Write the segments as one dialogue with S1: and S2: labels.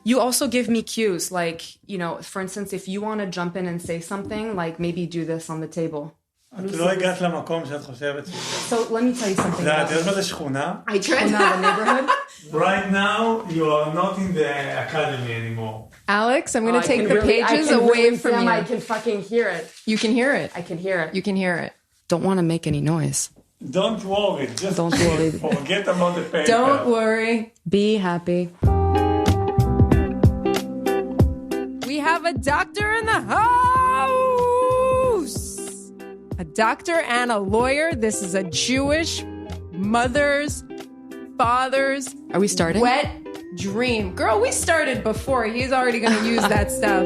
S1: You also give me cues, like, you know, for instance, if you want to jump in and say something, like maybe do this on the table.
S2: את לא הגעת למקום שאת חושבת.
S1: So let me tell you something.
S2: את יודעת מה זה שכונה?
S1: I tried the neighborhood.
S2: Right now, you are not in the academy anymore.
S3: Alex, I'm going to take the pages away from you.
S1: I can fucking hear it.
S3: You can hear it.
S1: I can hear it.
S3: You can hear it.
S1: Don't want to make any noise.
S2: Don't worry. Just
S1: don't worry.
S2: Forget about the paper.
S3: Don't worry.
S1: Be happy.
S3: We have a doctor in the house. A doctor and a lawyer. This is a Jewish mother's, father's.
S1: Are we starting?
S3: Wet dream. Girl, we started before. He's already going to use that stuff.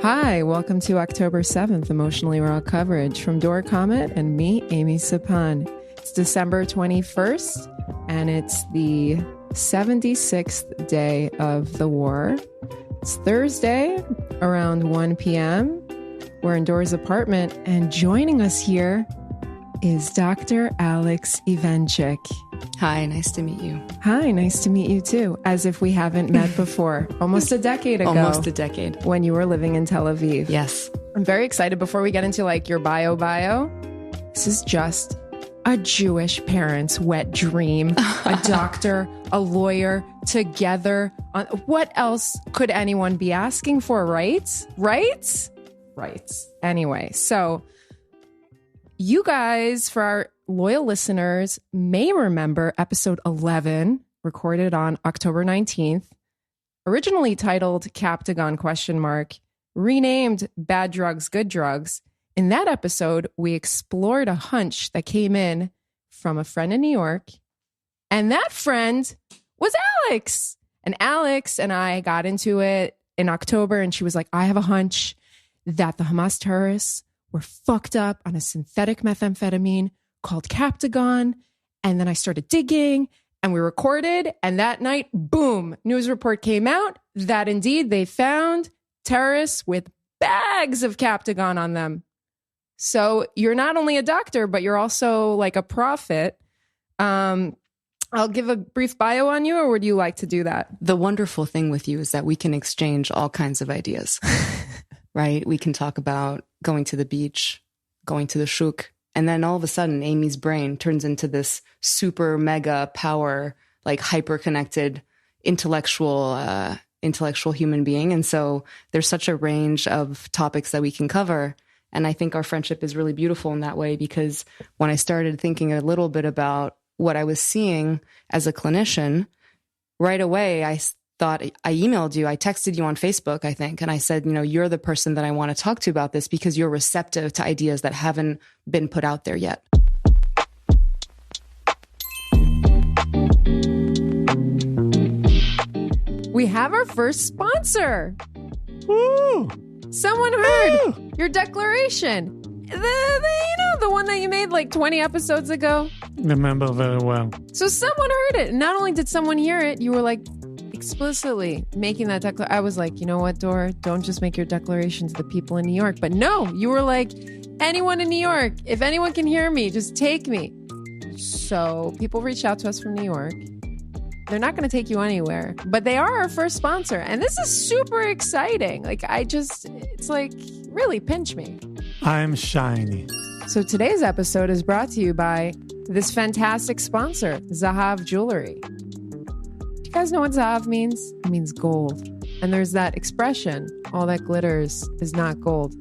S3: Hi, welcome to October 7th, Emotionally Raw coverage from Dor Comet and me, Amy Sapan. It's December 21st, and it's the 76th day of the war. It's Thursday, around 1 p.m. We're in Dor's apartment, and joining us here is Dr. Alex Ewenczyk.
S1: Hi, nice to meet you.
S3: Hi, nice to meet you too. As if we haven't met before. Almost a decade ago.
S1: Almost a decade.
S3: When you were living in Tel Aviv.
S1: Yes.
S3: I'm very excited. Before we get into like your bio, this is just a Jewish parent's wet dream. A doctor, a lawyer, together. What else could anyone be asking for, right? Right? Anyway, so you guys, for our loyal listeners, may remember episode 11, recorded on October 19th, originally titled Captagon ? Renamed Bad Drugs, Good Drugs. In that episode, we explored a hunch that came in from a friend in New York, and that friend was Alex. And Alex and I got into it in October, and she was like, I have a hunch that the Hamas terrorists were fucked up on a synthetic methamphetamine called Captagon. And then I started digging and we recorded. And that night, boom, news report came out that indeed they found terrorists with bags of Captagon on them. So you're not only a doctor, but you're also like a prophet. I'll give a brief bio on you, or would you like to do that?
S1: The wonderful thing with you is that we can exchange all kinds of ideas, right? We can talk about going to the beach, going to the shuk, and then all of a sudden, Amy's brain turns into this super mega power, like hyper-connected intellectual human being. And so there's such a range of topics that we can cover. And I think our friendship is really beautiful in that way, because when I started thinking a little bit about what I was seeing as a clinician, right away, I thought, I emailed you, I texted you on Facebook, I think, and I said, you know, you're the person that I want to talk to about this because you're receptive to ideas that haven't been put out there yet.
S3: We have our first sponsor.
S2: Woo!
S3: Someone heard your declaration. The one that you made like 20 episodes ago.
S2: Remember very well.
S3: So someone heard it. Not only did someone hear it, you were like explicitly making that declaration. I was like, you know what, Dor? Don't just make your declaration to the people in New York. But no, you were like, anyone in New York, if anyone can hear me, just take me. So people reached out to us from New York. They're not going to take you anywhere, but they are our first sponsor. And this is super exciting. Like, it's like, really pinch me.
S2: I'm shiny.
S3: So today's episode is brought to you by this fantastic sponsor, Zahav Jewelry. Do you guys know what Zahav means? It means gold. And there's that expression, all that glitters is not gold.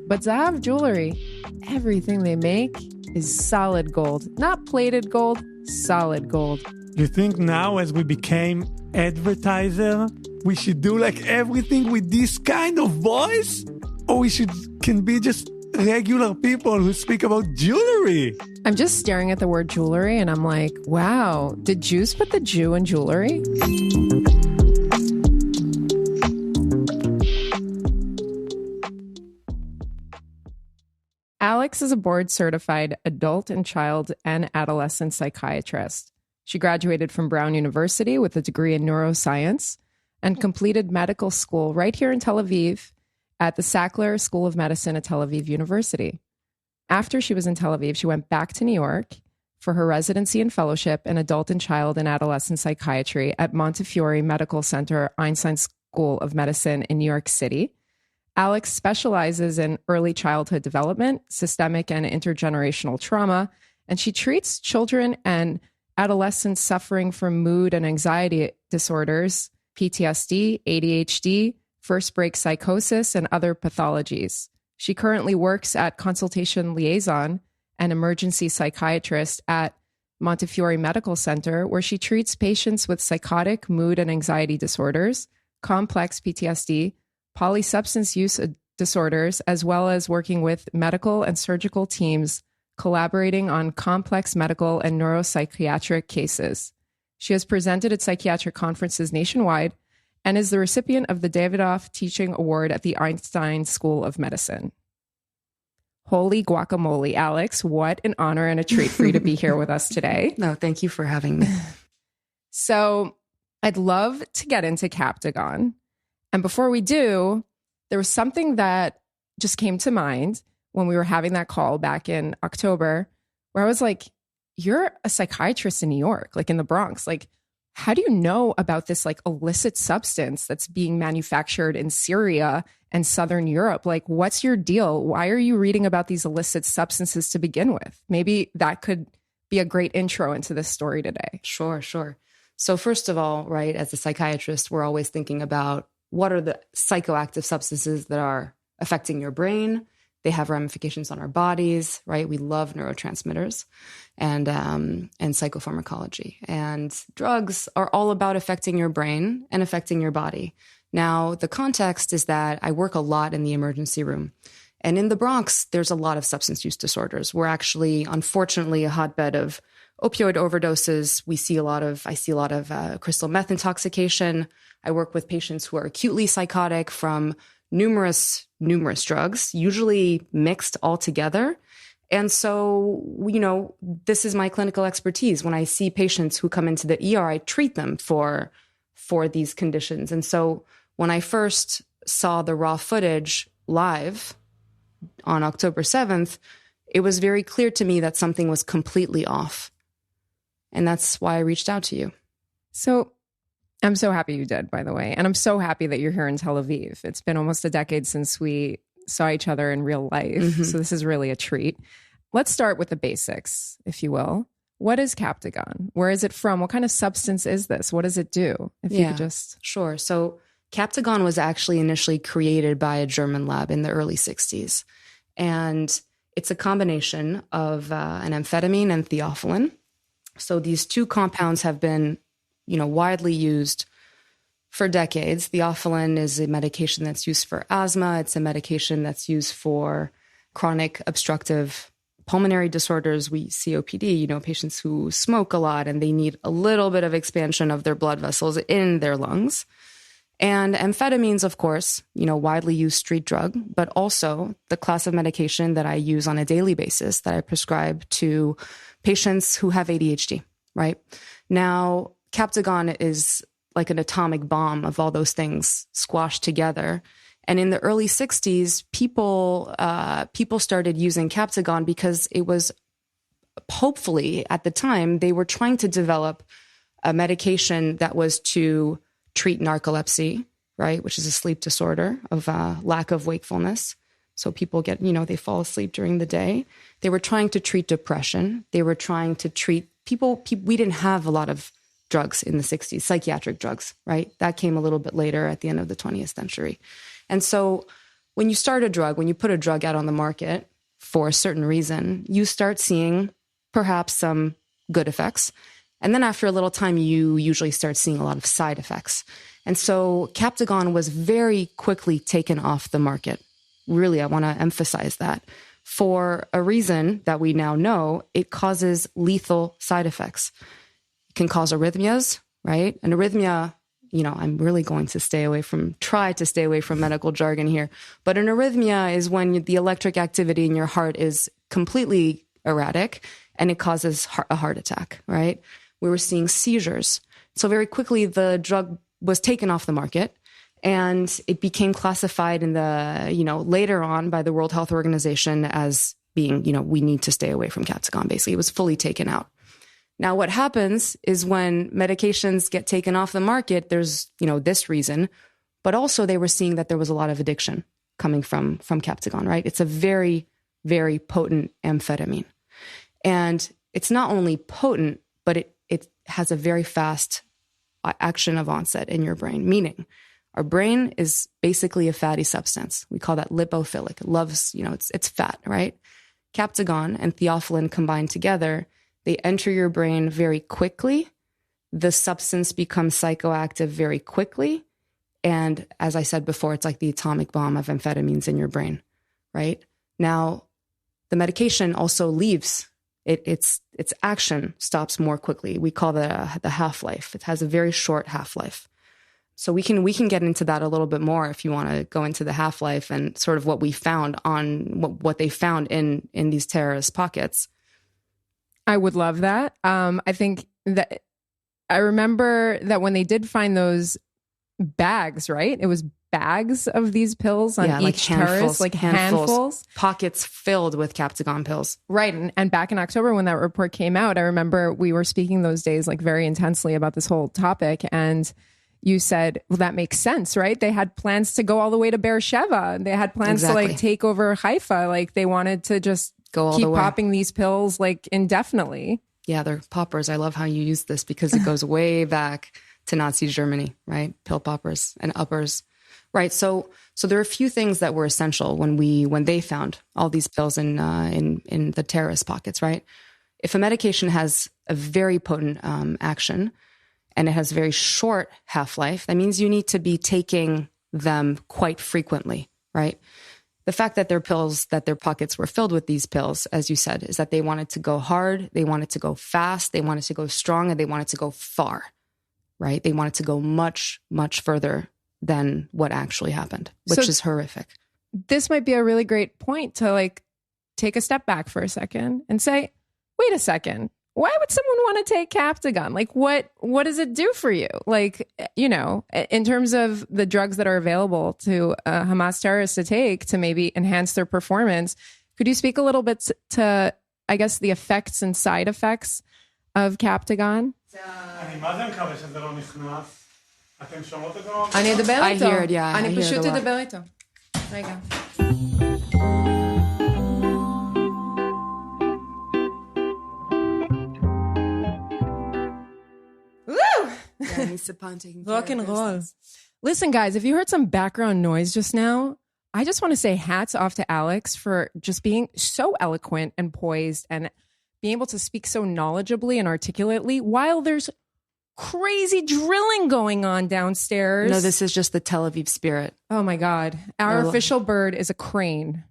S3: But Zahav Jewelry, everything they make is solid gold. Not plated gold, solid gold.
S2: You think now, as we became advertiser, we should do like everything with this kind of voice? Or we can be just regular people who speak about jewelry?
S3: I'm just staring at the word jewelry and I'm like, wow, did Jews put the Jew in jewelry? Alex is a board-certified adult and child and adolescent psychiatrist. She graduated from Brown University with a degree in neuroscience and completed medical school right here in Tel Aviv at the Sackler School of Medicine at Tel Aviv University. After she was in Tel Aviv, she went back to New York for her residency and fellowship in adult and child and adolescent psychiatry at Montefiore Medical Center, Einstein School of Medicine in New York City. Alex specializes in early childhood development, systemic and intergenerational trauma, and she treats children and adolescents suffering from mood and anxiety disorders, PTSD, ADHD, first break psychosis, and other pathologies. She currently works at consultation liaison and emergency psychiatrist at Montefiore Medical Center, where she treats patients with psychotic mood and anxiety disorders, complex PTSD, polysubstance use disorders, as well as working with medical and surgical teams collaborating on complex medical and neuropsychiatric cases. She has presented at psychiatric conferences nationwide and is the recipient of the Davidoff Teaching Award at the Einstein School of Medicine. Holy guacamole, Alex. What an honor and a treat for you to be here with us today.
S1: No, thank you for having me.
S3: So I'd love to get into Captagon. And before we do, there was something that just came to mind when we were having that call back in October, where I was like, you're a psychiatrist in New York, like in the Bronx. Like, how do you know about this like illicit substance that's being manufactured in Syria and Southern Europe? Like, what's your deal? Why are you reading about these illicit substances to begin with? Maybe that could be a great intro into this story today.
S1: Sure. So first of all, right, as a psychiatrist, we're always thinking about what are the psychoactive substances that are affecting your brain. They have ramifications on our bodies, right? We love neurotransmitters and psychopharmacology. And drugs are all about affecting your brain and affecting your body. Now, the context is that I work a lot in the emergency room. And in the Bronx, there's a lot of substance use disorders. We're actually, unfortunately, a hotbed of opioid overdoses. I see a lot of crystal meth intoxication. I work with patients who are acutely psychotic from numerous drugs, usually mixed all together. And so, this is my clinical expertise. When I see patients who come into the ER, I treat them for these conditions. And so when I first saw the raw footage live on October 7th, it was very clear to me that something was completely off. And that's why I reached out to you.
S3: So I'm so happy you did, by the way. And I'm so happy that you're here in Tel Aviv. It's been almost a decade since we saw each other in real life. Mm-hmm. So this is really a treat. Let's start with the basics, if you will. What is Captagon? Where is it from? What kind of substance is this? What does it do? If you could just...
S1: Sure. So Captagon was actually initially created by a German lab in the early 60s. And it's a combination of an amphetamine and theophylline. So these two compounds have been, widely used for decades. Theophylline is a medication that's used for asthma. It's a medication that's used for chronic obstructive pulmonary disorders. COPD, patients who smoke a lot and they need a little bit of expansion of their blood vessels in their lungs. And amphetamines, of course, widely used street drug, but also the class of medication that I use on a daily basis that I prescribe to patients who have ADHD, right? Now, Captagon is like an atomic bomb of all those things squashed together. And in the early 60s, people started using Captagon because it was, hopefully at the time, they were trying to develop a medication that was to treat narcolepsy, right, which is a sleep disorder of lack of wakefulness. So people get, they fall asleep during the day. They were trying to treat depression. They were trying to treat people. We didn't have a lot of drugs in the 60s, psychiatric drugs, right? That came a little bit later at the end of the 20th century. And so when you start a drug, when you put a drug out on the market for a certain reason, you start seeing perhaps some good effects. And then after a little time, you usually start seeing a lot of side effects. And so Captagon was very quickly taken off the market. Really, I want to emphasize that. For a reason that we now know, it causes lethal side effects. It can cause arrhythmias, right? An arrhythmia, I'm really going to try to stay away from medical jargon here. But an arrhythmia is when the electric activity in your heart is completely erratic and it causes a heart attack, right? We were seeing seizures. So very quickly, the drug was taken off the market and it became classified in the, later on by the World Health Organization as being, we need to stay away from Captagon. Basically, it was fully taken out. Now, what happens is when medications get taken off the market, there's, this reason, but also they were seeing that there was a lot of addiction coming from Captagon, right? It's a very, very potent amphetamine. And it's not only potent, but it has a very fast action of onset in your brain, meaning our brain is basically a fatty substance. We call that lipophilic. It loves, it's fat, right? Captagon and theophylline combined together, they enter your brain very quickly. The substance becomes psychoactive very quickly. And as I said before, it's like the atomic bomb of amphetamines in your brain, right? Now, the medication also leaves. Its action stops more quickly. We call that the half-life. It has a very short half-life. So we can get into that a little bit more if you want to go into the half-life and sort of what we found on what they found in these terrorist pockets.
S3: I would love that. I think that I remember that when they did find those bags, right? It was bags of these pills on each terrorist, like handfuls.
S1: Pockets filled with Captagon pills.
S3: Right. And back in October when that report came out, I remember we were speaking those days like very intensely about this whole topic. And you said, well, that makes sense, right? They had plans to go all the way to Beersheba. They had plans to like take over Haifa. Like they wanted to just keep popping these pills like indefinitely.
S1: Yeah, they're poppers. I love how you use this because it goes way back to Nazi Germany, right? Pill poppers and uppers. Right. So there are a few things that were essential when they found all these pills in the terrorist pockets, right? If a medication has a very potent action and it has a very short half-life, that means you need to be taking them quite frequently, right? The fact that their pockets were filled with these pills, as you said, is that they wanted to go hard, they wanted to go fast, they wanted to go strong, and they wanted to go far, right? They wanted to go much, much further than what actually happened, which is horrific.
S3: This might be a really great point to like take a step back for a second and say, wait a second, why would someone want to take Captagon? Like what does it do for you? Like, in terms of the drugs that are available to Hamas terrorists to take to maybe enhance their performance, could you speak a little bit to, I guess, the effects and side effects of Captagon?
S1: I hear it, yeah.
S3: אני פשוט אדבר איתו. רגע. Rock and roll. Listen, guys, if you heard some background noise just now, I just want to say hats off to Alex for just being so eloquent and poised and being able to speak so knowledgeably and articulately while there's crazy drilling going on downstairs.
S1: No, this is just the Tel Aviv spirit.
S3: Oh my God. Our official bird is a crane.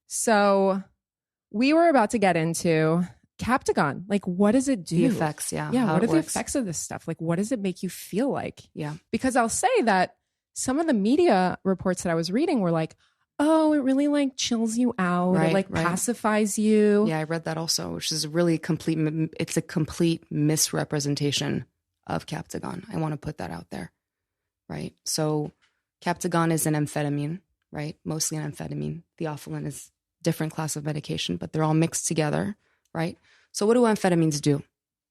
S3: So we were about to get into Captagon. Like, what does it do?
S1: The effects, yeah.
S3: Yeah, what are the effects of this stuff? Like, what does it make you feel like?
S1: Yeah.
S3: Because I'll say that some of the media reports that I was reading were like, oh, it really like chills you out. It like pacifies you.
S1: Yeah, I read that also, which is really it's a complete misrepresentation of Captagon. I want to put that out there, right? So Captagon is an amphetamine, right? Mostly an amphetamine. Theophylline is a different class of medication, but they're all mixed together, right? So what do amphetamines do?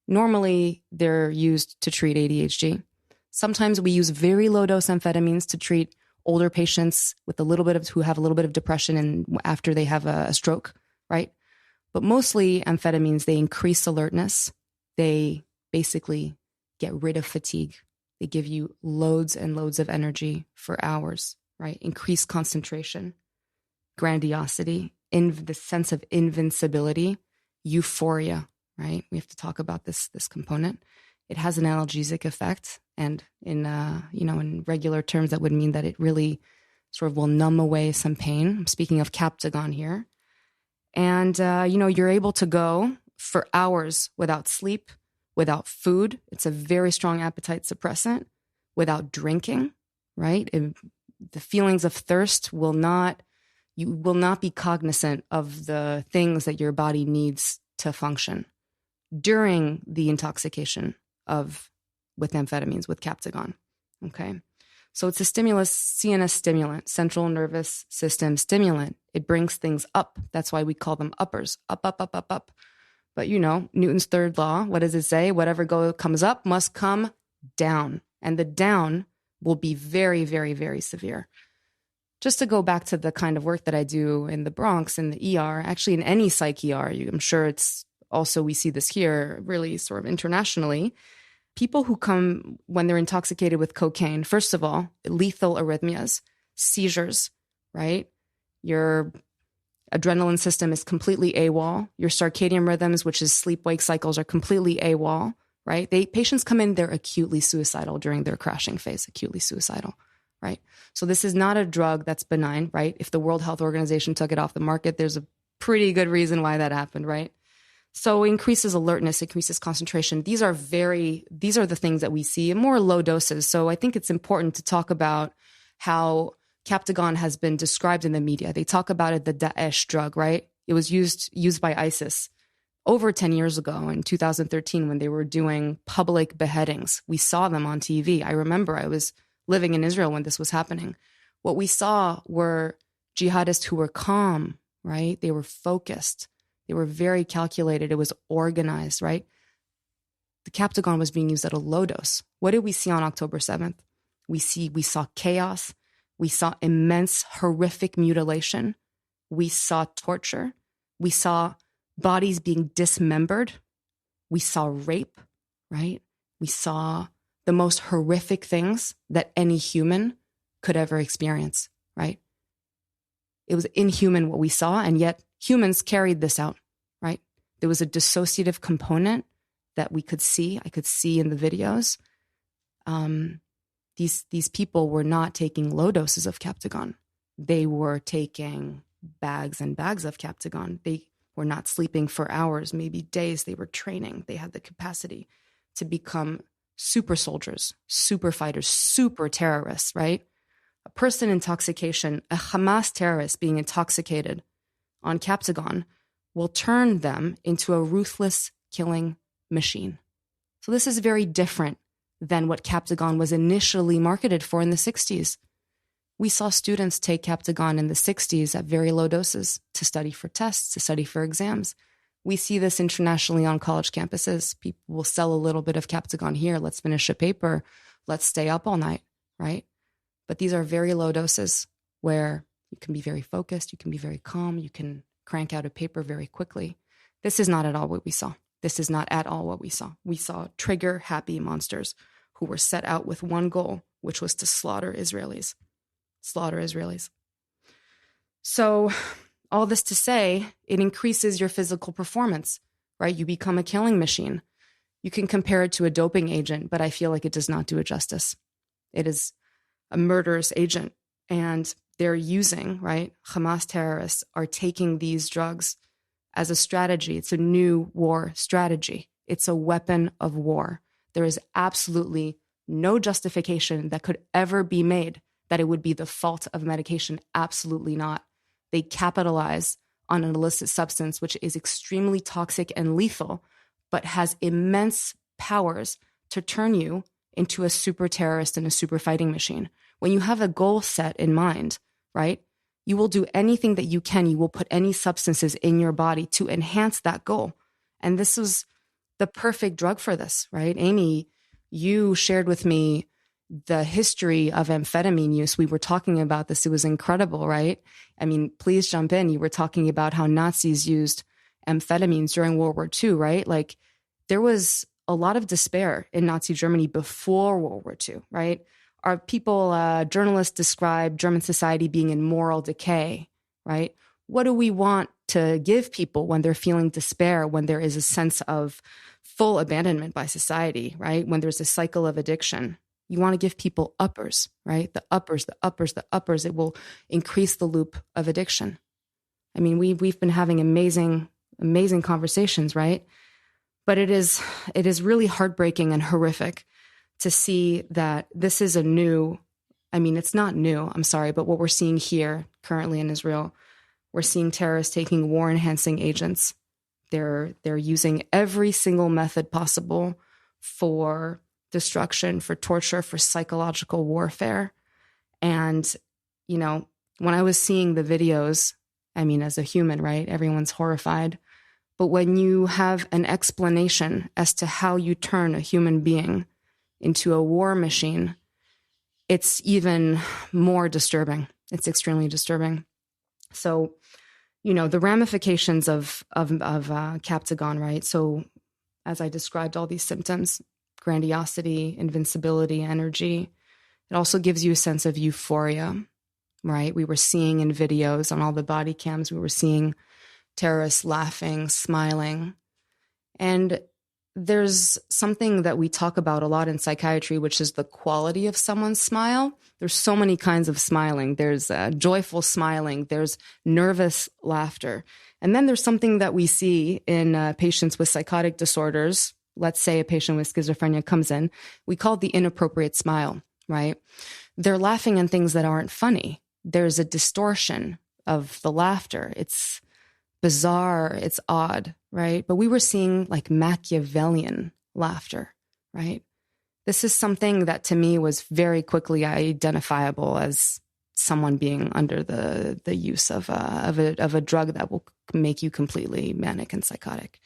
S1: Normally, they're used to treat ADHD. Sometimes we use very low dose amphetamines to treat older patients with who have a little bit of depression and after they have a stroke, right? But mostly amphetamines, they increase alertness. They basically get rid of fatigue. They give you loads and loads of energy for hours, right? Increased concentration, grandiosity, the sense of invincibility, euphoria, right? We have to talk about this component. It has an analgesic effect, and in regular terms, that would mean that it really sort of will numb away some pain. I'm speaking of Captagon here, and you're able to go for hours without sleep, without food. It's a very strong appetite suppressant. Without drinking, right? The feelings of thirst you will not be cognizant of the things that your body needs to function during the intoxication with amphetamines, with Captagon, okay? So it's a CNS stimulant, central nervous system stimulant. It brings things up. That's why we call them uppers, up, up, up, up, up. But Newton's third law, what does it say? Whatever comes up must come down. And the down will be very, very, very severe. Just to go back to the kind of work that I do in the Bronx, in the ER, actually in any psych ER, I'm sure it's also, we see this here really sort of internationally. People who come when they're intoxicated with cocaine, first of all, lethal arrhythmias, seizures, right? Your adrenaline system is completely AWOL. Your circadian rhythms, which is sleep-wake cycles, are completely AWOL, right? Patients come in, they're acutely suicidal during their crashing phase, acutely suicidal, right? So this is not a drug that's benign, right? If the World Health Organization took it off the market, there's a pretty good reason why that happened, right? So it increases alertness, increases concentration. These are the things that we see in more low doses. So I think it's important to talk about how Captagon has been described in the media. They talk about it, the Daesh drug, right? It was used by ISIS over 10 years ago in 2013 when they were doing public beheadings. We saw them on TV. I remember I was living in Israel when this was happening. What we saw were jihadists who were calm, right? They were focused. They were very calculated. It was organized, right? The Captagon was being used at a low dose. What did we see on October 7th? We saw chaos. We saw immense, horrific mutilation. We saw torture. We saw bodies being dismembered. We saw rape, right? We saw the most horrific things that any human could ever experience, right? It was inhuman what we saw, and yet humans carried this out, right? There was a dissociative component that I could see in the videos. These people were not taking low doses of Captagon. They were taking bags and bags of Captagon. They were not sleeping for hours, maybe days. They were training. They had the capacity to become super soldiers, super fighters, super terrorists, right? A person intoxication, a Hamas terrorist being intoxicated on Captagon will turn them into a ruthless killing machine. So this is very different than what Captagon was initially marketed for in the 60s. We saw students take Captagon in the 60s at very low doses to study for tests, to study for exams. We see this internationally on college campuses. People will sell a little bit of Captagon here. Let's finish a paper. Let's stay up all night, right? But these are very low doses where you can be very focused, you can be very calm, you can crank out a paper very quickly. This is not at all what we saw. This is not at all what we saw. We saw trigger-happy monsters who were set out with one goal, which was to slaughter Israelis. Slaughter Israelis. So all this to say, it increases your physical performance, right? You become a killing machine. You can compare it to a doping agent, but I feel like it does not do it justice. It is a murderous agent, and they're using, right? Hamas terrorists are taking these drugs as a strategy. It's a new war strategy. It's a weapon of war. There is absolutely no justification that could ever be made that it would be the fault of medication. Absolutely not. They capitalize on an illicit substance, which is extremely toxic and lethal, but has immense powers to turn you into a super terrorist and a super fighting machine. When you have a goal set in mind, right, you will do anything that you can. You will put any substances in your body to enhance that goal. And this is the perfect drug for this, right? Amy, you shared with me the history of amphetamine use. We were talking about this. It was incredible, right? I mean, please jump in. You were talking about how Nazis used amphetamines during World War II, right? Like, there was a lot of despair in Nazi Germany before World War II, right? Our people, journalists describe German society being in moral decay, right? What do we want to give people when they're feeling despair, when there is a sense of full abandonment by society, right? When there's a cycle of addiction? You want to give people uppers, right? The uppers, the uppers, the uppers. It will increase the loop of addiction. I mean, we've been having amazing conversations, right? But it is really heartbreaking and horrific to see that this is it's not new, I'm sorry, but what we're seeing here currently in Israel, we're seeing terrorists taking war-enhancing agents. They're using every single method possible for destruction, for torture, for psychological warfare. And, when I was seeing the videos, I mean, as a human, right, everyone's horrified. But when you have an explanation as to how you turn a human being into a war machine, it's even more disturbing. It's extremely disturbing. So, the ramifications of Captagon, right? So, as I described all these symptoms, grandiosity, invincibility, energy, it also gives you a sense of euphoria, right? We were seeing in videos on all the body cams, we were seeing terrorists laughing, smiling. And there's something that we talk about a lot in psychiatry, which is the quality of someone's smile. There's so many kinds of smiling. There's joyful smiling. There's nervous laughter. And then there's something that we see in patients with psychotic disorders. Let's say a patient with schizophrenia comes in. We call it the inappropriate smile, right? They're laughing at things that aren't funny. There's a distortion of the laughter. It's bizarre, it's odd, right? But we were seeing like Machiavellian laughter, right? This is something that to me was very quickly identifiable as someone being under the use of a drug that will make you completely manic and psychotic.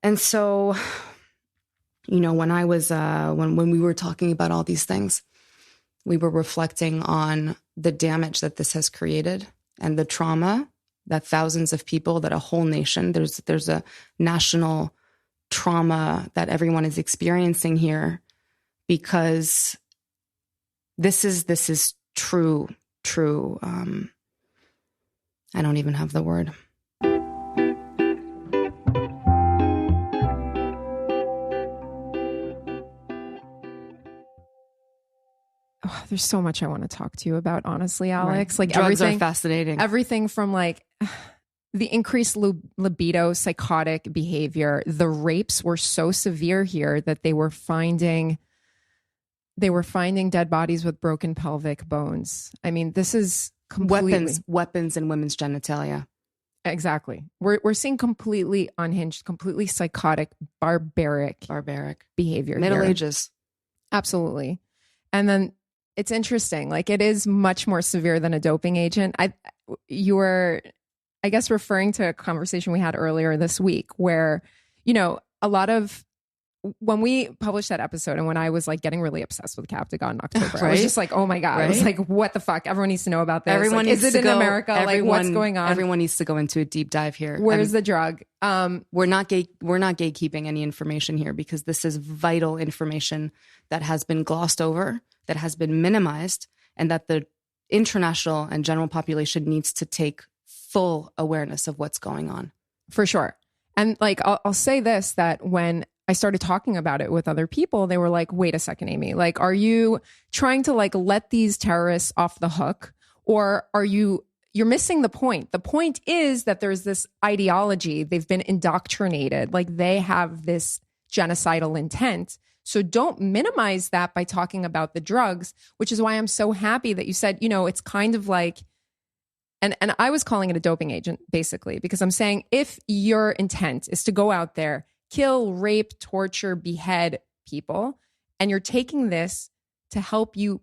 S1: And so, when I was when we were talking about all these things, we were reflecting on the damage that this has created and the trauma that thousands of people, that a whole nation, there's a national trauma that everyone is experiencing here, because this is true. I don't even have the word.
S3: Oh, there's so much I want to talk to you about, honestly, Alex.
S1: Right.
S3: Like
S1: drugs are fascinating.
S3: Everything from like the increased libido, psychotic behavior. The rapes were so severe here that they were finding dead bodies with broken pelvic bones. I mean, this is completely
S1: weapons in women's genitalia.
S3: Exactly. We're seeing completely unhinged, completely psychotic, barbaric behavior.
S1: Middle Ages.
S3: Absolutely. And then it's interesting. Like, it is much more severe than a doping agent. You were, I guess, referring to a conversation we had earlier this week where, a lot of, when we published that episode and when I was like getting really obsessed with Captagon in October, right? I was just like, oh my God. Right? I was like, what the fuck? Everyone needs to know about this.
S1: Everyone
S3: needs is it in America? Like, what's going on?
S1: Everyone needs to go into a deep dive here.
S3: Where's the drug?
S1: We're not gatekeeping any information here, because this is vital information that has been glossed over, that has been minimized, and that the international and general population needs to take full awareness of what's going on.
S3: For sure. And like, I'll say this, that when I started talking about it with other people, they were like, wait a second, Amy, like, are you trying to like let these terrorists off the hook? Or you're missing the point. The point is that there's this ideology. They've been indoctrinated. Like, they have this genocidal intent. So don't minimize that by talking about the drugs, which is why I'm so happy that you said, it's kind of like, and I was calling it a doping agent, basically, because I'm saying if your intent is to go out there, kill, rape, torture, behead people, and you're taking this to help you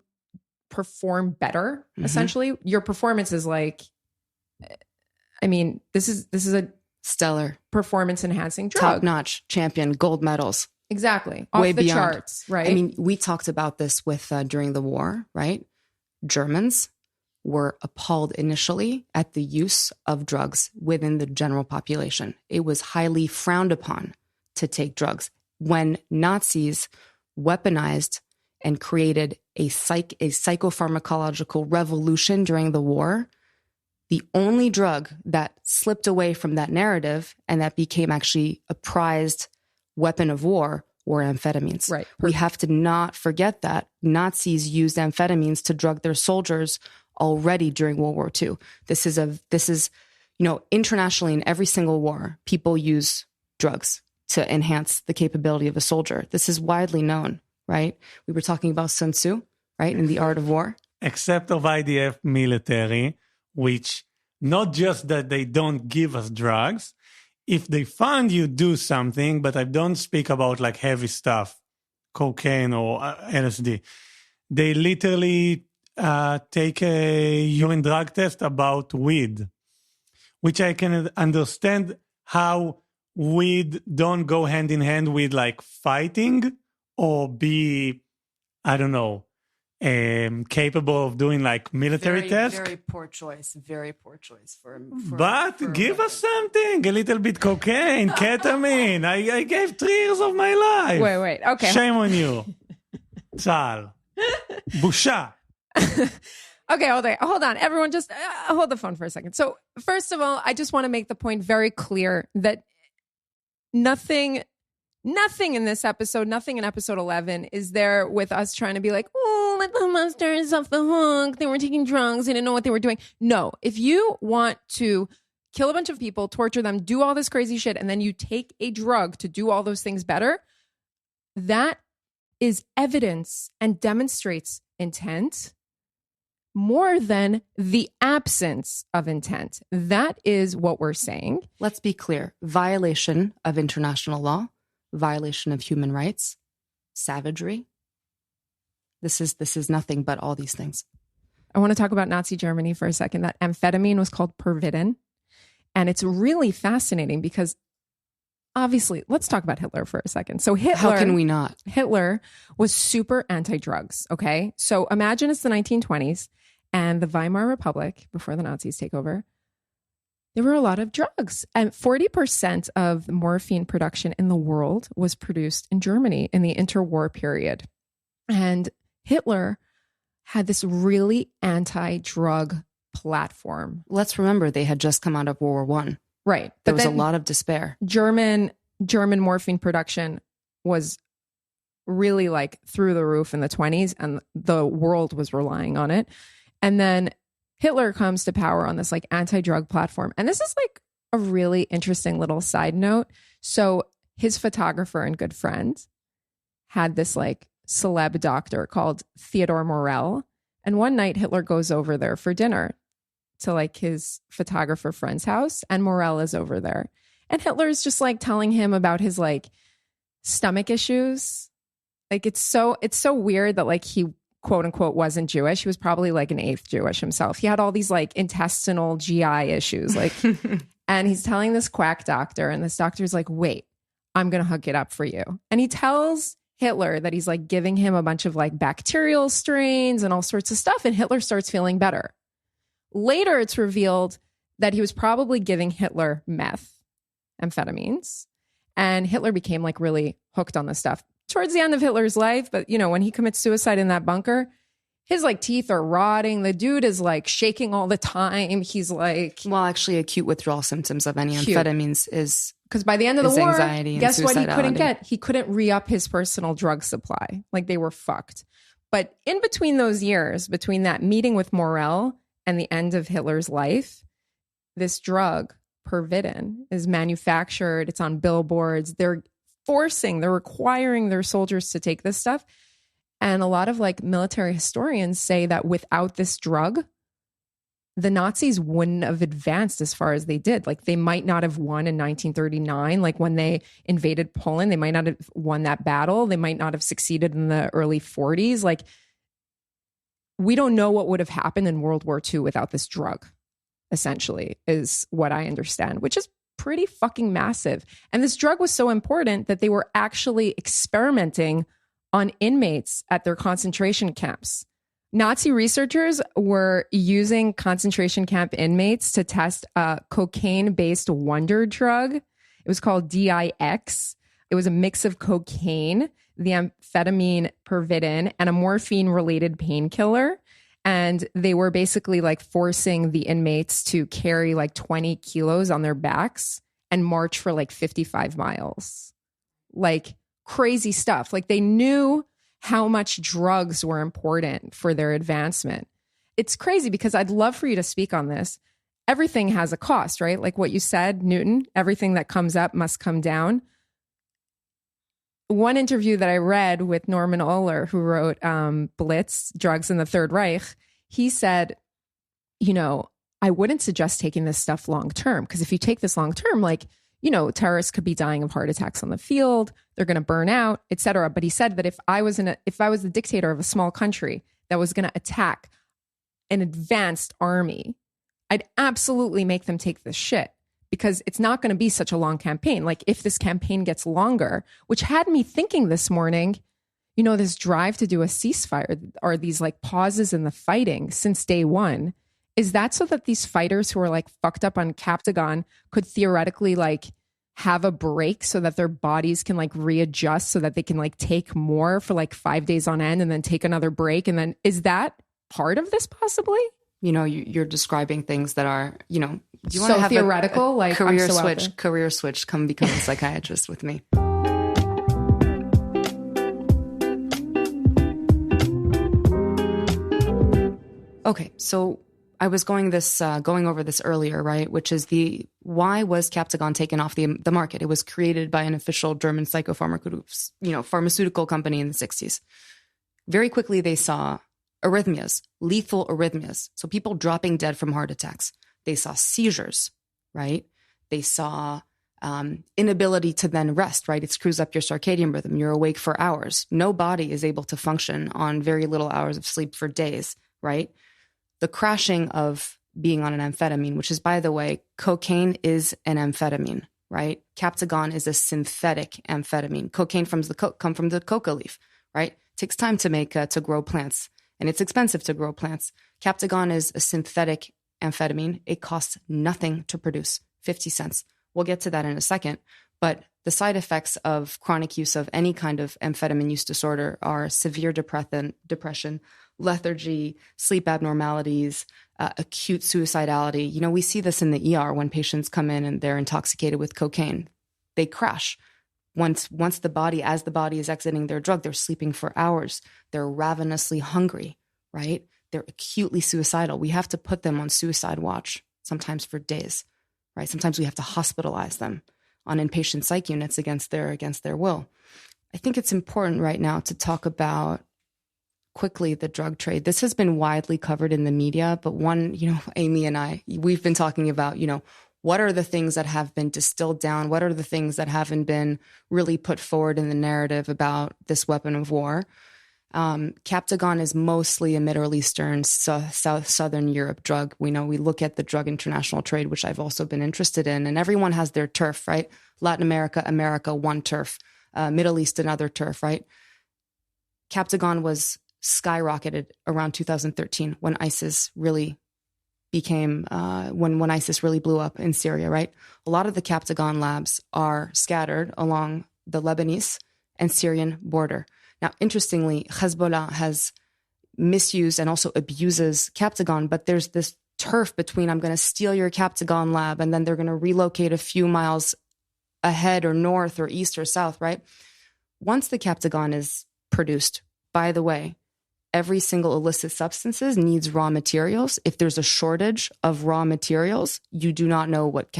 S3: perform better, essentially, your performance is like, I mean, this is a
S1: stellar
S3: performance enhancing drug.
S1: Top-notch, champion, gold medals.
S3: Exactly. Off
S1: Way
S3: the
S1: beyond.
S3: charts, right?
S1: I mean, we talked about this with during the war, right? Germans were appalled initially at the use of drugs within the general population. It was highly frowned upon to take drugs. When Nazis weaponized and created a psychopharmacological revolution during the war, the only drug that slipped away from that narrative and that became actually a prized weapon of war were amphetamines.
S3: Right.
S1: We have to not forget that Nazis used amphetamines to drug their soldiers already during World War II. This is internationally in every single war, people use drugs to enhance the capability of a soldier. This is widely known, right? We were talking about Sun Tzu, right? In The Art of War.
S2: Except of IDF military, which not just that they don't give us drugs, if they find you do something, but I don't speak about like heavy stuff, cocaine or LSD, they literally take a urine drug test about weed, which I can understand how weed don't go hand in hand with like fighting or be, I don't know, capable of doing like military tasks.
S1: Very poor choice. Very poor choice
S2: But give us something, a little bit cocaine, ketamine. I gave 3 years of my life.
S3: Wait. Okay.
S2: Shame on you. צה"ל. בושה.
S3: Okay, hold on. Everyone just hold the phone for a second. So first of all, I just want to make the point very clear that nothing in this episode, nothing in episode 11 is there with us trying to be like, oh, let the monsters off the hook. They were taking drugs. They didn't know what they were doing. No, if you want to kill a bunch of people, torture them, do all this crazy shit, and then you take a drug to do all those things better, that is evidence and demonstrates intent more than the absence of intent. That is what we're saying.
S1: Let's be clear. Violation of international law, violation of human rights, savagery. This is nothing but all these things.
S3: I want to talk about Nazi Germany for a second. That amphetamine was called pervitin. And it's really fascinating because obviously, let's talk about Hitler for a second. So
S1: how can we not?
S3: Hitler was super anti-drugs, okay? So imagine it's the 1920s and the Weimar Republic, before the Nazis take over, there were a lot of drugs. And 40% of morphine production in the world was produced in Germany in the interwar period. And Hitler had this really anti-drug platform.
S1: Let's remember, they had just come out of World War I.
S3: Right.
S1: There was a lot of despair.
S3: German morphine production was really like through the roof in the 20s, and the world was relying on it. And then Hitler comes to power on this like anti-drug platform. And this is like a really interesting little side note. So his photographer and good friend had this like celeb doctor called Theodor Morell. And one night Hitler goes over there for dinner to like his photographer friend's house, and Morell is over there. And Hitler's just like telling him about his like stomach issues. Like it's so weird that like he quote unquote wasn't Jewish. He was probably like an eighth Jewish himself. He had all these like intestinal GI issues. Like, and he's telling this quack doctor, and this doctor's like, wait, I'm going to hook it up for you. And he tells Hitler that he's like giving him a bunch of like bacterial strains and all sorts of stuff. And Hitler starts feeling better. Later, it's revealed that he was probably giving Hitler methamphetamines, and Hitler became like really hooked on this stuff towards the end of Hitler's life. But you know, when he commits suicide in that bunker, his like teeth are rotting. The dude is like shaking all the time. He's like,
S1: well, actually, acute withdrawal symptoms of any amphetamines is
S3: because by the end of the war,
S1: anxiety.
S3: Guess what? He couldn't get. He couldn't re-up his personal drug supply. Like they were fucked. But in between those years, between that meeting with Morell and the end of Hitler's life, this drug, pervitin, is manufactured. It's on billboards. They're requiring their soldiers to take this stuff. And a lot of like military historians say that without this drug, the Nazis wouldn't have advanced as far as they did. Like they might not have won in 1939. Like when they invaded Poland, they might not have won that battle. They might not have succeeded in the early 40s. Like, we don't know what would have happened in World War II without this drug, essentially, is what I understand, which is pretty fucking massive. And this drug was so important that they were actually experimenting on inmates at their concentration camps. Nazi researchers were using concentration camp inmates to test a cocaine-based wonder drug. It was called DIX. It was a mix of cocaine, the amphetamine pervitin, and a morphine-related painkiller. And they were basically like forcing the inmates to carry like 20 kilos on their backs and march for like 55 miles. Like crazy stuff. Like they knew how much drugs were important for their advancement. It's crazy because I'd love for you to speak on this. Everything has a cost, right? Like what you said, Newton, everything that comes up must come down. One interview that I read with Norman Ohler, who wrote Blitz, Drugs in the Third Reich, he said, you know, I wouldn't suggest taking this stuff long term, because if you take this long term, like, you know, terrorists could be dying of heart attacks on the field, they're going to burn out, etc. But he said that if I was the dictator of a small country that was going to attack an advanced army, I'd absolutely make them take this shit, because it's not going to be such a long campaign. Like if this campaign gets longer, which had me thinking this morning, you know, this drive to do a ceasefire or these like pauses in the fighting since day one, is that so that these fighters who are like fucked up on Captagon could theoretically like have a break so that their bodies can like readjust so that they can like take more for like 5 days on end and then take another break? And then is that part of this possibly?
S1: You know, you're describing things that are, you know, do you want
S3: So
S1: to have
S3: theoretical,
S1: a
S3: like,
S1: career
S3: I'm so out
S1: switch,
S3: there.
S1: career switch, come become a psychiatrist with me. Okay, so I was going over this earlier, right? Which is why was Captagon taken off the market? It was created by an official German pharmaceutical company in the 60s. Very quickly, they saw arrhythmias, lethal arrhythmias. So people dropping dead from heart attacks. They saw seizures, right? They saw inability to then rest, right? It screws up your circadian rhythm. You're awake for hours. No body is able to function on very little hours of sleep for days, right? The crashing of being on an amphetamine, which is, by the way, cocaine is an amphetamine, right? Captagon is a synthetic amphetamine. Cocaine come from the coca leaf, right? It takes time to grow plants, and it's expensive to grow plants. Captagon is a synthetic amphetamine. It costs nothing to produce, 50 cents. We'll get to that in a second. But the side effects of chronic use of any kind of amphetamine use disorder are severe depression, lethargy, sleep abnormalities, acute suicidality. You know, we see this in the ER when patients come in and they're intoxicated with cocaine. They crash. Once the body is exiting their drug, they're sleeping for hours. They're ravenously hungry, right? They're acutely suicidal. We have to put them on suicide watch, sometimes for days, right? Sometimes we have to hospitalize them on inpatient psych units against their will. I think it's important right now to talk about quickly the drug trade. This has been widely covered in the media, but Amy and I, we've been talking about, what are the things that have been distilled down? What are the things that haven't been really put forward in the narrative about this weapon of war? Captagon is mostly a Middle Eastern, Southern Europe drug. We look at the Drug International Trade, which I've also been interested in, and everyone has their turf, right? Latin America, one turf. Middle East, another turf, right? Captagon was skyrocketed around 2013 when ISIS really when ISIS really blew up in Syria, right? A lot of the Captagon labs are scattered along the Lebanese and Syrian border. Now, interestingly, Hezbollah has misused and also abuses Captagon, but there's this turf between I'm going to steal your Captagon lab and then they're going to relocate a few miles ahead or north or east or south, right? Once the Captagon is produced, by the way, every single illicit substances needs raw materials. If there's a shortage of raw materials, you do not know what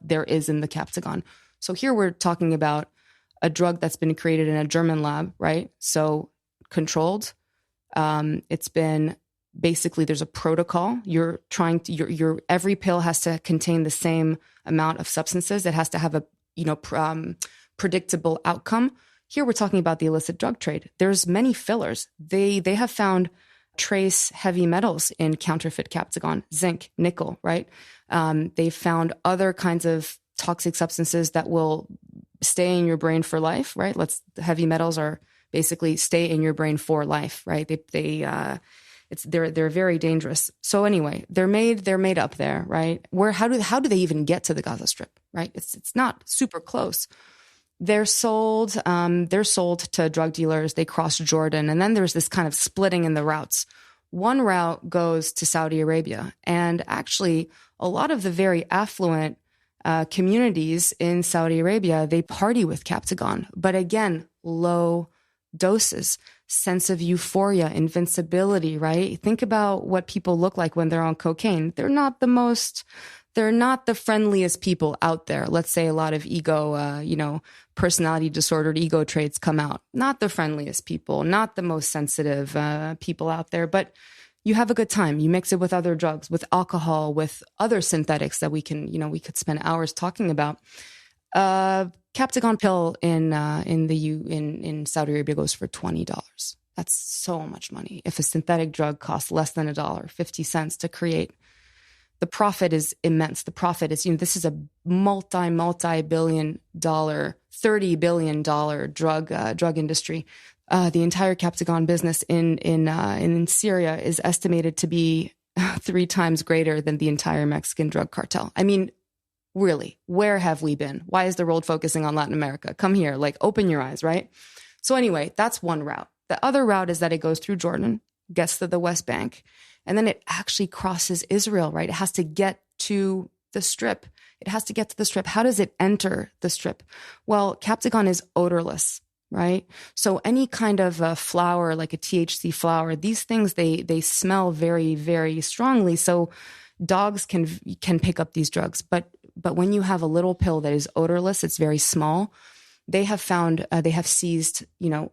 S1: there is in the Captagon. So here we're talking about a drug that's been created in a German lab, right? So controlled. It's been basically, there's a protocol. Every pill has to contain the same amount of substances. It has to have a, predictable outcome. Here we're talking about the illicit drug trade. There's many fillers. They have found trace heavy metals in counterfeit Captagon, zinc, nickel, right? They've found other kinds of toxic substances that will stay in your brain for life, right? Heavy metals are basically stay in your brain for life, right? They're very dangerous. So anyway, they're made up there, right? How do they even get to the Gaza Strip, right? It's not super close. They're sold to drug dealers. They cross Jordan. And then there's this kind of splitting in the routes. One route goes to Saudi Arabia. And actually, a lot of the very affluent communities in Saudi Arabia, they party with Captagon. But again, low doses, sense of euphoria, invincibility, right? Think about what people look like when they're on cocaine. They're not the friendliest people out there. Let's say a lot of ego, personality disordered ego traits come out. Not the friendliest people, not the most sensitive people out there, but you have a good time. You mix it with other drugs, with alcohol, with other synthetics that we could spend hours talking about. Captagon pill in Saudi Arabia goes for $20. That's so much money. If a synthetic drug costs less than $1, 50 cents to create. The profit is immense. The profit is, this is a multi-billion dollar, $30 billion drug industry. The entire Captagon business in Syria is estimated to be 3 times greater than the entire Mexican drug cartel. I mean, really, where have we been? Why is the world focusing on Latin America? Come here, open your eyes, right? So anyway, that's one route. The other route is that it goes through Jordan, gets to the West Bank, and then it actually crosses Israel, right? It has to get to the Strip. It has to get to the Strip. How does it enter the Strip? Well, Captagon is odorless, right? So any kind of flower, like a THC flower, these things, they smell very, very strongly. So dogs can pick up these drugs. But when you have a little pill that is odorless, it's very small. They have found, they have seized,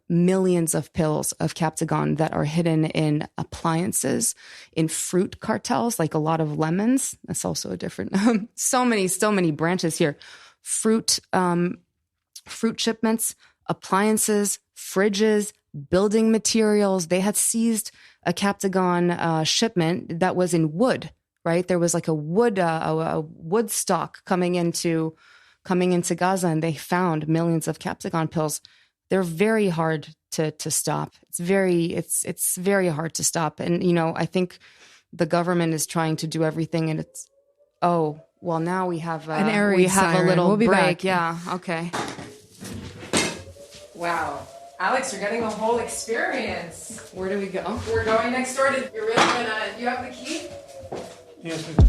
S1: millions of pills of Captagon that are hidden in appliances, in fruit cartels, like a lot of lemons. That's also a different, so many branches here. Fruit shipments, appliances, fridges, building materials. They had seized a Captagon shipment that was in wood, right? There was like a wood stock coming into Gaza, and they found millions of Captagon pills. They're very hard to stop. It's very hard to stop. And, I think the government is trying to do everything, and now we have
S3: an air raid siren.
S1: A little
S3: we'll be
S1: break.
S3: Back.
S1: Yeah. Okay.
S3: Wow. Alex, you're getting a whole experience.
S1: Where do we go?
S3: We're going next door to, you're really gonna, you have the key?
S2: Yes, we do.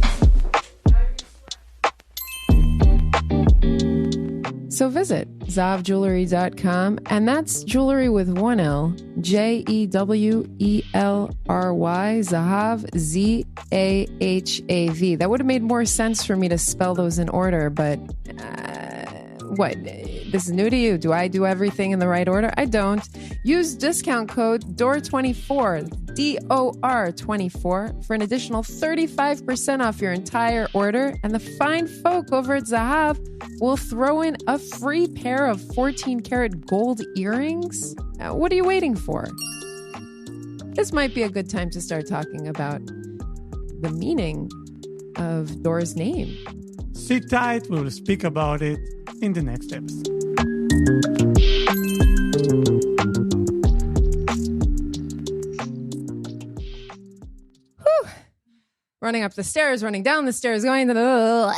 S3: So visit zavjewelry.com, and that's jewelry with one L, Jewelry, Zahav, Z-A-H-A-V. That would have made more sense for me to spell those in order, but what? This is new to you. Do I do everything in the right order? I don't. Use discount code DOR24, DOR24, for an additional 35% off your entire order, and the fine folk over at Zahav will throw in a free pair of 14-karat gold earrings. What are you waiting for? This might be a good time to start talking about the meaning of Dor's name.
S2: Sit tight, we will speak about it in the next episode.
S3: Whew. Running up the stairs, running down the stairs, going to the...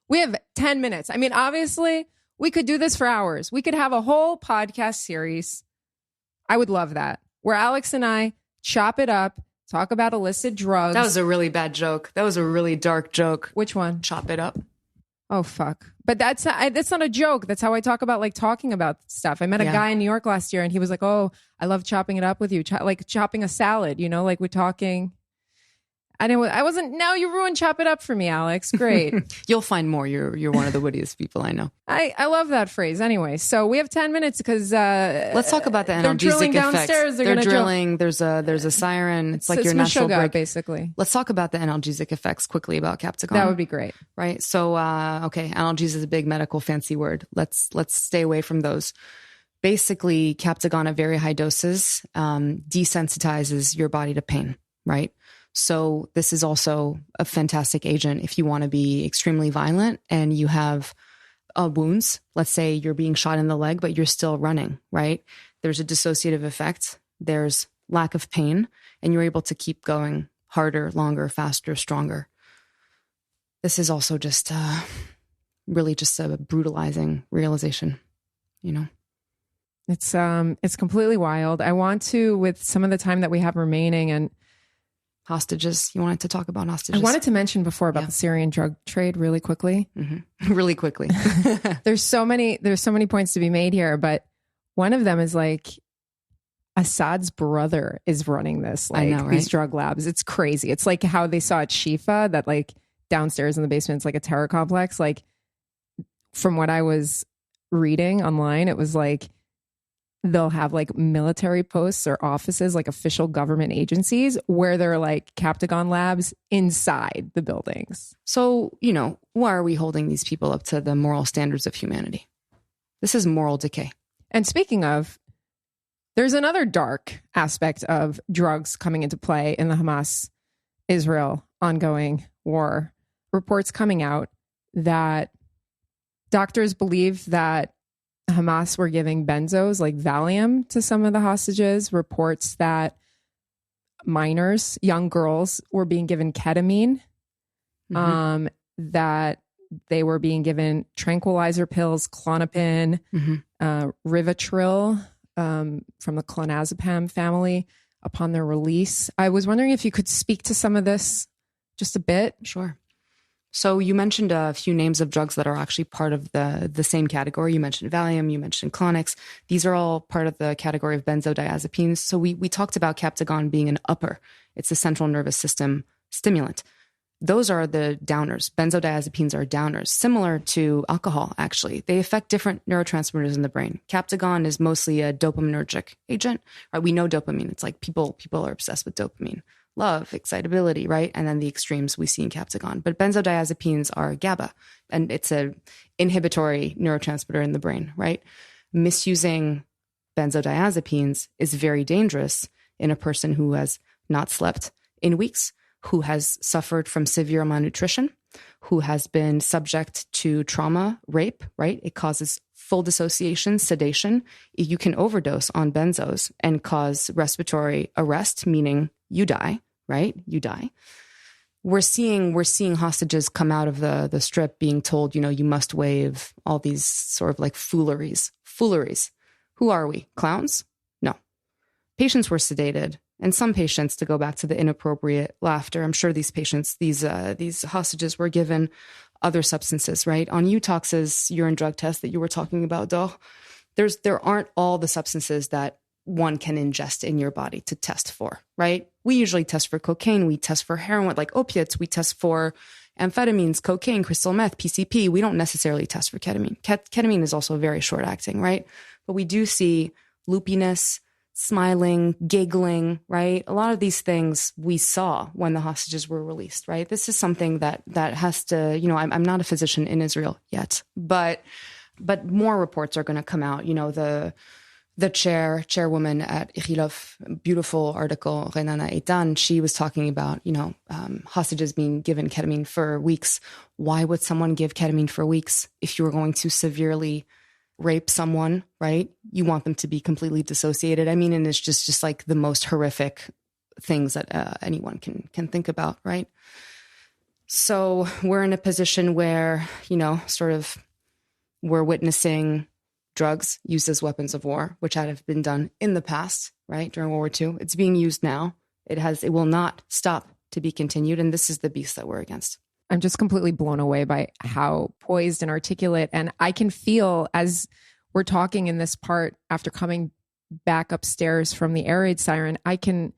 S3: We have 10 minutes. I mean, obviously, we could do this for hours. We could have a whole podcast series. I would love that. Where Alex and I chop it up, talk about illicit drugs.
S1: That was a really bad joke. That was a really dark joke.
S3: Which one?
S1: Chop it up.
S3: Oh, fuck. But that's not a joke. That's how I talk about talking about stuff. I met a guy in New York last year, and he was like, oh, I love chopping it up with you. Like chopping a salad, we're talking. I wasn't. Now you ruined chop it up for me, Alex. Great.
S1: You'll find more. You're one of the wittiest people I know.
S3: I love that phrase. Anyway, so we have 10 minutes because
S1: let's talk about the analgesic
S3: they're drilling
S1: effects.
S3: Downstairs.
S1: They're drilling. There's a siren. It's like your natural break.
S3: Basically.
S1: Let's talk about the analgesic effects quickly about Captagon.
S3: That would be great. Right.
S1: So analgesic is a big medical fancy word. Let's stay away from those. Basically, Captagon at very high doses desensitizes your body to pain. Right. So this is also a fantastic agent if you want to be extremely violent and you have wounds. Let's say you're being shot in the leg, but you're still running, right? There's a dissociative effect. There's lack of pain, and you're able to keep going harder, longer, faster, stronger. This is also just really just a brutalizing realization,
S3: It's completely wild. I want to, with some of the time that we have remaining, and
S1: hostages. You wanted to talk about hostages?
S3: I wanted to mention before about the Syrian drug trade really quickly.
S1: Mm-hmm. Really quickly.
S3: There's so many points to be made here, but one of them is Assad's brother is running this,
S1: I know, right?
S3: These drug labs. It's crazy. It's like how they saw at Shifa, that downstairs in the basement, it's like a terror complex. From what I was reading online, it was they'll have military posts or offices, official government agencies, where they're Captagon labs inside the buildings.
S1: So, why are we holding these people up to the moral standards of humanity? This is moral decay.
S3: And speaking of, there's another dark aspect of drugs coming into play in the Hamas-Israel ongoing war, reports coming out that doctors believe that Hamas were giving benzos like Valium to some of the hostages, reports that minors, young girls, were being given ketamine, that they were being given tranquilizer pills, Klonopin, Rivotril from the clonazepam family upon their release. I was wondering if you could speak to some of this just a bit.
S1: Sure. So you mentioned a few names of drugs that are actually part of the same category. You mentioned Valium, you mentioned Clonix. These are all part of the category of benzodiazepines. So we talked about Captagon being an upper. It's a central nervous system stimulant. Those are the downers. Benzodiazepines are downers, similar to alcohol, actually. They affect different neurotransmitters in the brain. Captagon is mostly a dopaminergic agent. Right? We know dopamine. It's like people are obsessed with dopamine. Love, excitability, right? And then the extremes we see in Captagon. But benzodiazepines are GABA, and it's a inhibitory neurotransmitter in the brain, right? Misusing benzodiazepines is very dangerous in a person who has not slept in weeks, who has suffered from severe malnutrition, who has been subject to trauma, rape, right? It causes full dissociation, sedation. You can overdose on benzos and cause respiratory arrest, meaning you die, right? You die. We're seeing hostages come out of the strip being told, you must waive all these sort of like fooleries. Who are we? Clowns? No. Patients were sedated. And some patients, to go back to the inappropriate laughter, I'm sure these patients, these hostages were given other substances, right? On Utox's urine drug test that you were talking about, Dor, there aren't all the substances that one can ingest in your body to test for, right? We usually test for cocaine, we test for heroin, like opiates, we test for amphetamines, cocaine, crystal meth, PCP. We don't necessarily test for ketamine. Ketamine is also very short acting, right? But we do see loopiness, smiling, giggling, right? A lot of these things we saw when the hostages were released, right? This is something that has to, I'm not a physician in Israel yet, but more reports are going to come out. The chairwoman at Ichilov, beautiful article, Renana Eitan, she was talking about, hostages being given ketamine for weeks. Why would someone give ketamine for weeks if you were going to severely rape someone, right? You want them to be completely dissociated. I mean, and it's just like the most horrific things that anyone can think about, right? So we're in a position where, we're witnessing drugs used as weapons of war, which have been done in the past, right? During World War II. It's being used now. It will not stop to be continued. And this is the beast that we're against.
S3: I'm just completely blown away by how poised and articulate. And I can feel as we're talking in this part after coming back upstairs from the air raid siren, I can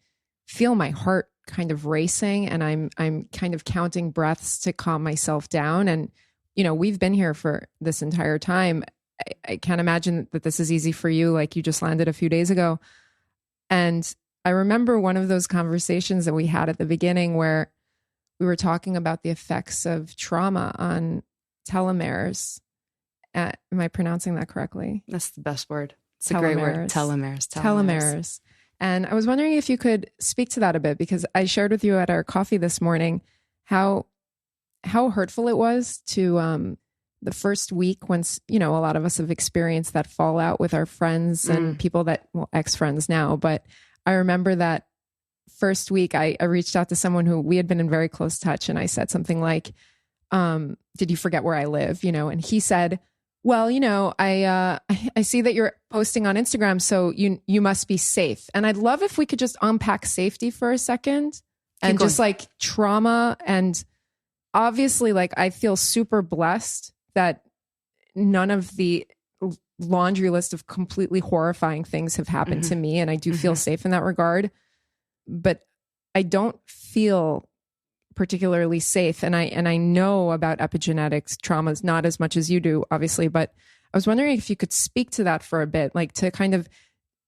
S3: feel my heart kind of racing, and I'm kind of counting breaths to calm myself down. And, we've been here for this entire time. I can't imagine that this is easy for you. Like, you just landed a few days ago. And I remember one of those conversations that we had at the beginning where we were talking about the effects of trauma on telomeres. Am I pronouncing that correctly?
S1: That's the best word. It's a great word.
S3: Telomeres. And I was wondering if you could speak to that a bit, because I shared with you at our coffee this morning how hurtful it was to the first week when, a lot of us have experienced that fallout with our friends and people ex-friends now. But I remember that first week, I reached out to someone who we had been in very close touch, and I said something like, did you forget where I live? And he said, well, I see that you're posting on Instagram, so you must be safe. And I'd love if we could just unpack safety for a second and just like trauma. And obviously, like, I feel super blessed that none of the laundry list of completely horrifying things have happened to me. And I do feel safe in that regard. But I don't feel particularly safe. And I know about epigenetics traumas, not as much as you do, obviously, but I was wondering if you could speak to that for a bit, like to kind of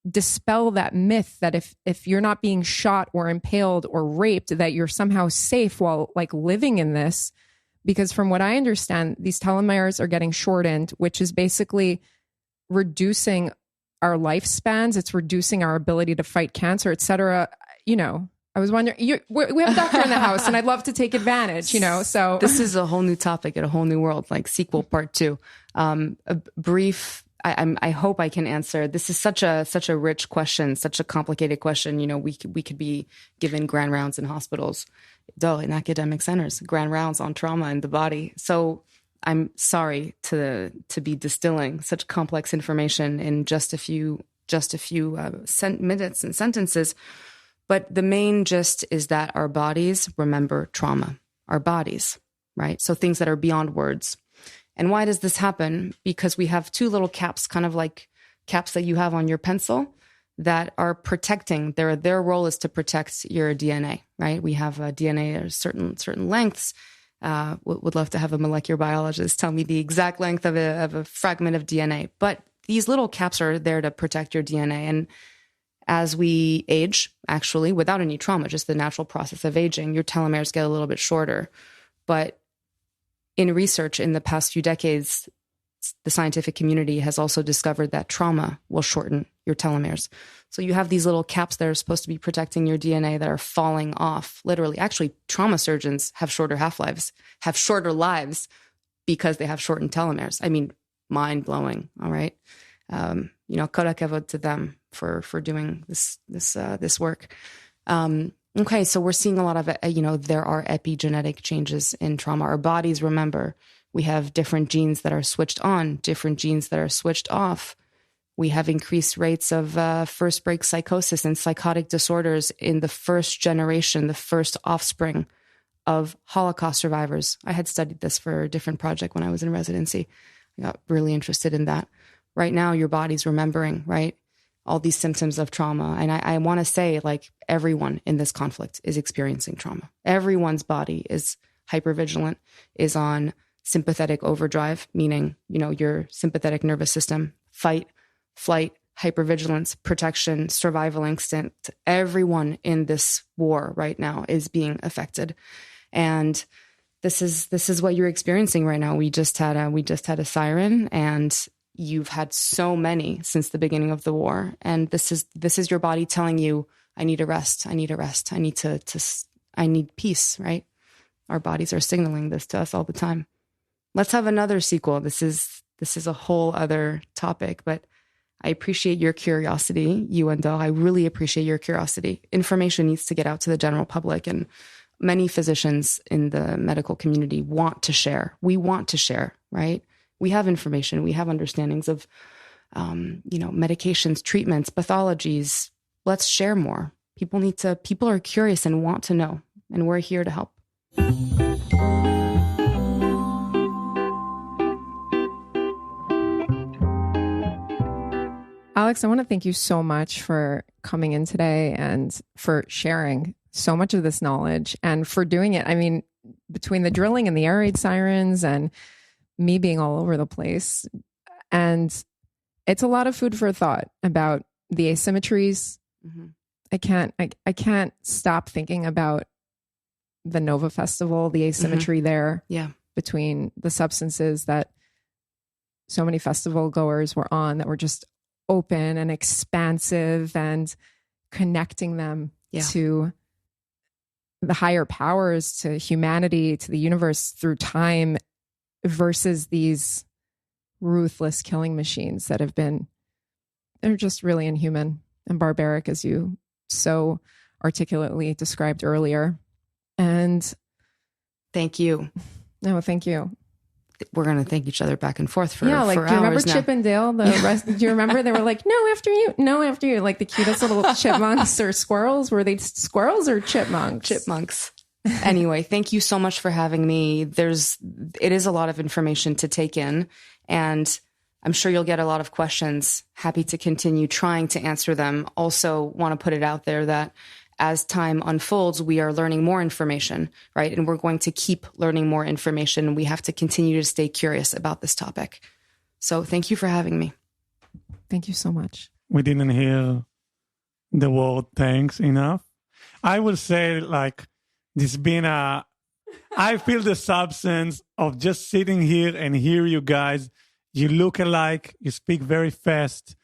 S3: dispel that myth that if you're not being shot or impaled or raped, that you're somehow safe while like living in this. Because from what I understand, these telomeres are getting shortened, which is basically reducing our lifespans. It's reducing our ability to fight cancer, et cetera. I was wondering, we have a doctor in the house and I'd love to take advantage, so.
S1: This is a whole new topic and a whole new world, like sequel part 2. A brief, I hope I can answer. This is such a rich question, such a complicated question. We could be given grand rounds in hospitals, in academic centers, grand rounds on trauma in the body. So I'm sorry to be distilling such complex information in just a few minutes and sentences. But the main gist is that our bodies remember trauma, our bodies, right? So things that are beyond words. And why does this happen? Because we have 2 little caps, kind of like caps that you have on your pencil, that are protecting. Their role is to protect your DNA, right? We have DNA at certain lengths. Would love to have a molecular biologist tell me the exact length of a fragment of DNA. But these little caps are there to protect your DNA. And as we age, actually, without any trauma, just the natural process of aging, your telomeres get a little bit shorter. But in research in the past few decades, the scientific community has also discovered that trauma will shorten your telomeres. So you have these little caps that are supposed to be protecting your DNA that are falling off, literally. Actually, trauma surgeons have shorter half-lives, have shorter lives because they have shortened telomeres. I mean, mind-blowing, all right? Korakavod to them for doing this work. Okay, so we're seeing a lot of, there are epigenetic changes in trauma. Our bodies remember. We have different genes that are switched on, different genes that are switched off. We have increased rates of first break psychosis and psychotic disorders in the first generation, the first offspring of Holocaust survivors. I had studied this for a different project when I was in residency. I got really interested in that. Right now, your body's remembering, right? All these symptoms of trauma. And I want to say, like, everyone in this conflict is experiencing trauma. Everyone's body is hypervigilant, is on sympathetic overdrive, meaning, your sympathetic nervous system, fight, flight, hypervigilance, protection, survival instinct. Everyone in this war right now is being affected. And this is what you're experiencing right now. We just had a siren, and you've had so many since the beginning of the war. And this is your body telling you, I need a rest. I need a rest. I need I need peace, right? Our bodies are signaling this to us all the time. Let's have another sequel. This is a whole other topic, but I appreciate your curiosity, you and Dor. I really appreciate your curiosity. Information needs to get out to the general public, and many physicians in the medical community want to share. We want to share, right? We have information. We have understandings of, medications, treatments, pathologies. Let's share more. People are curious and want to know, and we're here to help.
S3: Alex, I want to thank you so much for coming in today and for sharing so much of this knowledge and for doing it. I mean, between the drilling and the air raid sirens and me being all over the place, and it's a lot of food for thought about the asymmetries. Mm-hmm. I can't stop thinking about the Nova Festival, the asymmetry there between the substances that so many festival goers were on that were just open and expansive and connecting them to the higher powers, to humanity, to the universe through time, versus these ruthless killing machines that they're just really inhuman and barbaric, as you so articulately described earlier. And
S1: thank you.
S3: No, thank you.
S1: We're going to thank each other back and forth for
S3: like,
S1: for
S3: do you remember
S1: hours now.
S3: Chip and Dale? Do you remember they were like, no, after you, like the cutest little chipmunks or squirrels? Were they squirrels or chipmunks?
S1: Chipmunks. Anyway, thank you so much for having me. It is a lot of information to take in, and I'm sure you'll get a lot of questions. Happy to continue trying to answer them. Also want to put it out there that as time unfolds, we are learning more information, right? And we're going to keep learning more information. We have to continue to stay curious about this topic. So thank you for having me.
S3: Thank you so much.
S2: We didn't hear the word thanks enough. I would say, like, this being I feel the substance of just sitting here and hear you guys. You look alike. You speak very fast.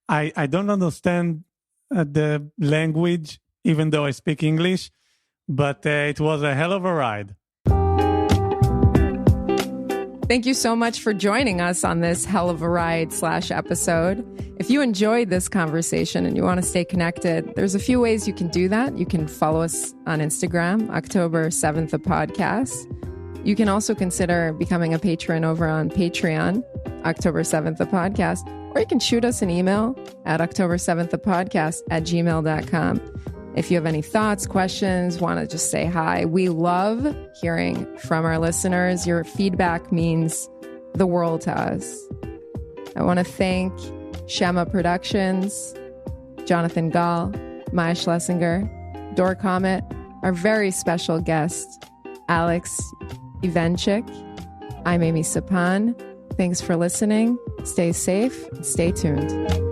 S2: I don't understand the language even though I speak English. But it was a hell of a ride.
S3: Thank you so much for joining us on this hell of a ride / episode. If you enjoyed this conversation and you want to stay connected, there's a few ways you can do that. You can follow us on Instagram, October 7th, the podcast. You can also consider becoming a patron over on Patreon, October 7th, the podcast, or you can shoot us an email at october7ththepodcast@gmail.com. If you have any thoughts, questions, want to just say hi, we love hearing from our listeners. Your feedback means the world to us. I want to thank Shema Productions, Jonathan Gall, Maya Schlesinger, Dor Comet, our very special guest, Alex Ewenczyk. I'm Amy Sapan. Thanks for listening. Stay safe. Stay tuned.